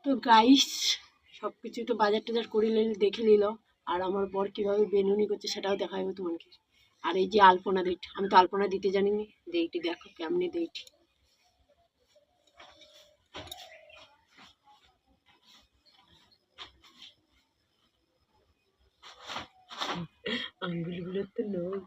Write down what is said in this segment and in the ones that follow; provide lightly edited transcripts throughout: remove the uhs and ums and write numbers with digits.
তো গাইস সব কিছু তো বাজার টাজার করে দেখে নিল, আর আমার বর কীভাবে বেনুনি করছে সেটাও দেখাবো তোমাকে। আর এই যে আলপনা দেইট, আমি তো আলপনা দিতে জানিনি, দেইটি দেখো কেমনি দেইটি। আঙ্গুলগুলো তো নয়।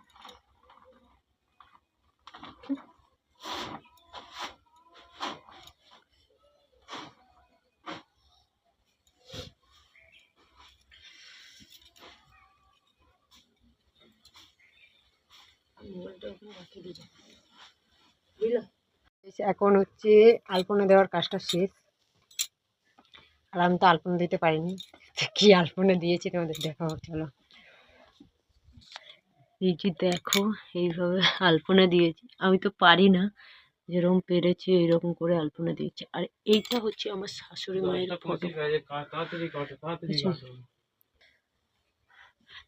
এখন হচ্ছে আলপনা দেওয়ার কাজটা শেষ, আর আমি তো আলপনা দিতে পারিনি। কি আলপনা দিয়েছি তোমাদের দেখাবো, চলো। এই যে দেখো এইভাবে আলপনা দিয়েছি, আমি তো পারি না, যেরকম পেরেছি এইরকম করে আলপনা দিয়েছি। আর এইটা হচ্ছে আমার শাশুড়ি মায়ের ফটো।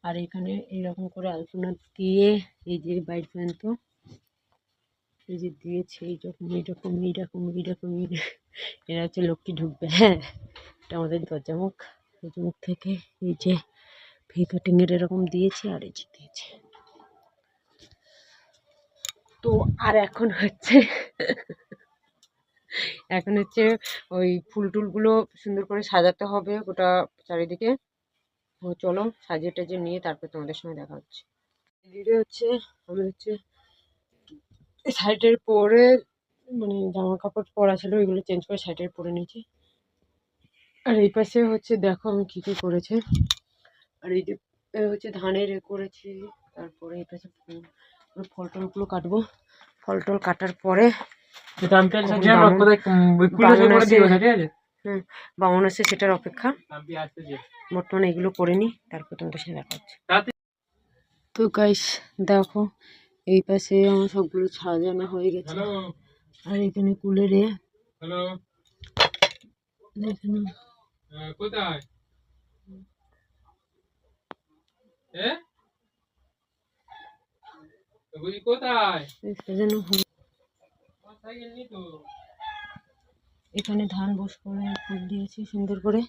আর এখানে এইরকম করে আলপনা দিয়ে এই যে বাইর পর্যন্ত এই যে দিয়েছে, এইরকম এইরকম এইরকম এইরকম এরা হচ্ছে লক্ষ্মী ঢুকবে। হ্যাঁ, এটা আমাদের দরজা মুখ। এই মুখ থেকে এই যে ভি কাটিং এর এরকম দিয়েছে, আর এই যে দিয়েছে। তো আর এখন হচ্ছে ওই ফুল টুলগুলো সুন্দর করে সাজাতে হবে গোটা চারিদিকে। ও চলো সাজিয়ে টাজিয়ে নিয়ে তারপর তোমাদের সঙ্গে দেখা হচ্ছে। এদিকে হচ্ছে আমি হচ্ছে শাড়িটার পরে, মানে জামা কাপড় পরা ছিল ওইগুলো চেঞ্জ করে শাড়িটার পরে নিয়েছি। আর এই পাশে হচ্ছে দেখো আমি কী কী করেছে। আর এই যে হচ্ছে ধানের করেছি। তারপরে এই পাশে ফল টলগুলো কাটবো, ফল টল কাটার পরে বামন আছে সেটার অপেক্ষা। বর্তমানে এগুলো করে নি, তারপর তোমাদের সাথে দেখা হচ্ছে। তো গাইস দেখো এই পাশে আমার সবগুলো সাজানো হয়ে গেছে। আর এখানে কুলেরে কোথায় এখানে ধান বস করে ফুল দিয়েছি সুন্দর করে।